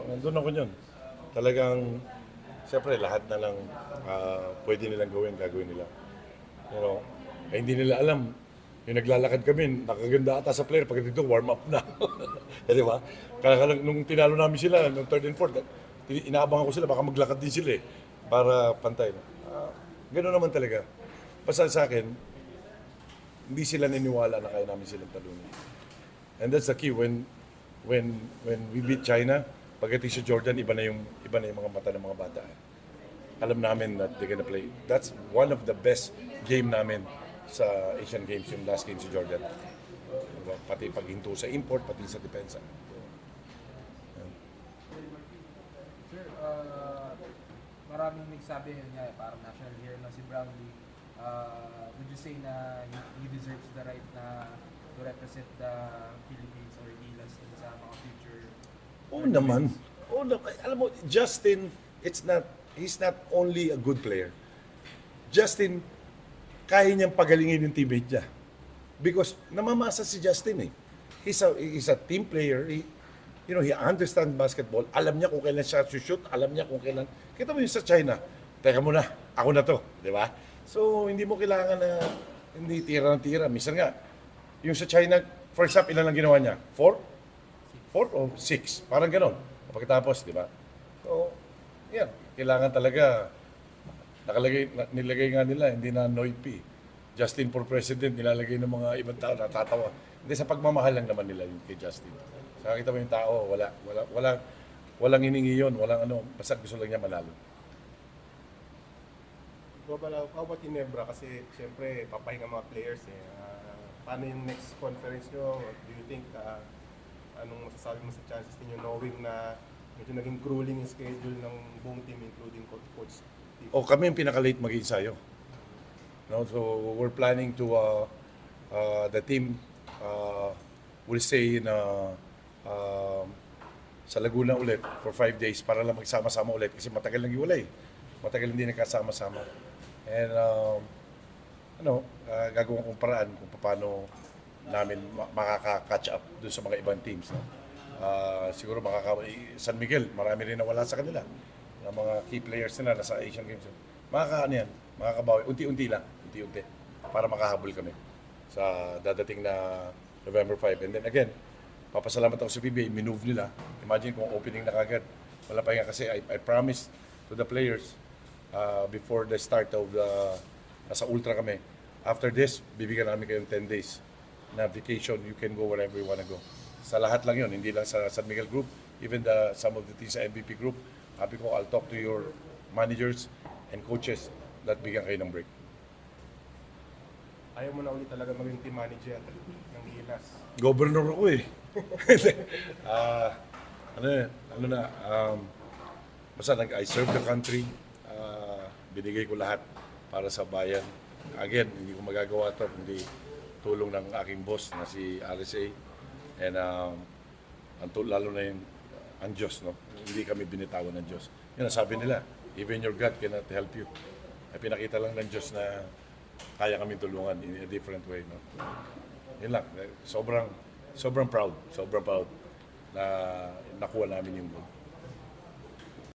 nandun ako yun. Talagang, siyempre, lahat na lang pwede nilang gawin, gagawin nila. You know, hindi nila alam. Yung naglalakad kami, nakaganda ata sa player, pag dito, warm up na. Di ba? Kaya nung tinalo namin sila, nung third and fourth, inaabangan ko sila, baka maglakad din sila eh, para pantay. Gano'n naman talaga. Basta sa akin, hindi sila niniwala na kaya namin silang talunin. And that's the key. When we beat China, pagdating sa Jordan, iba na yung mga mata ng mga bata. Alam namin that they're gonna play. That's one of the best game namin sa Asian Games, yung last game sa Jordan. Diba? Pati paghinto sa import, pati sa depensa. Sir, maraming nagsabi niya, parang national hero na si Brownlee. Would you say na he deserves the right na to represent the Philippines or Gilas sa mga future? Oo naman. Oo naman. Alam mo, Justin, he's not only a good player. Justin, kaya niyang pagalingin yung teammate niya. Because namamasa si Justin eh. He's a team player. He understands basketball. Alam niya kung kailan siya shoot. Alam niya kung kailan. Kita mo yung sa China. Teka muna, ako na to. Di ba? So, hindi mo kailangan na hindi tira ng tira. Minsan nga, yung sa China, first half, ilan lang ginawa niya? 4? 4 o 6? Parang ganon. Pagkatapos, di ba? So, yan. Kailangan talaga, nilagay nga nila, hindi na Noipi. Justin for President, nilalagay ng mga ibang tao, natatawa. Hindi, sa pagmamahal lang naman nila yung kay Justin. Saka kita mo yung tao, walang hiningi yun, walang ano, basta gusto lang niya manalo. How about Ginebra? Kasi siyempre, papahinga mga players eh. Paano yung next conference nyo? Do you think, anong masasabi mo sa chances ninyo knowing na medyo naging grueling yung schedule ng buong team including coach Steve? O kami yung pinaka-late mag-ensayo. No, so we're planning to the team will stay in sa Laguna ulit for 5 days para lang magsama-sama ulit kasi matagal nang iwalay. Matagal hindi nagkasama-sama. And gagawin kong paraan kung paano namin makaka-catch up dun sa mga ibang teams. No? Siguro San Miguel, marami rin nawala sa kanila. Ng mga key players nila nasa Asian Games. Makakabawi, unti-unti lang, unti-unti, para makahabol kami sa dadating na November 5. And then again, papasalamat ako sa PBA, minove nila. Imagine kung opening na kagad. Wala pa nga kasi I promised to the players before the start of nasa Ultra kami. After this, bibigyan namin kayong 10 days na vacation. You can go wherever you wanna go. Sa lahat lang yun, hindi lang sa San Miguel group, even some of the teams sa MVP group. Sabi ko, I'll talk to your managers and coaches that bigyan kayo ng break. Ayaw mo na ulit talaga maging team manager ng Gilas. Governor ako eh. Basta I serve the country, binigay ko lahat para sa bayan. Again, hindi ko magagawa ito kundi tulong ng aking boss na si RSA. And lalo na yung ang Diyos, no? Hindi kami binitawan ng Diyos. Yan ang sabi nila, even your God cannot help you. Ay pinakita lang ng Diyos na kaya kami tulungan in a different way, no? Yun lang, sobrang proud na nakuha namin yung goal.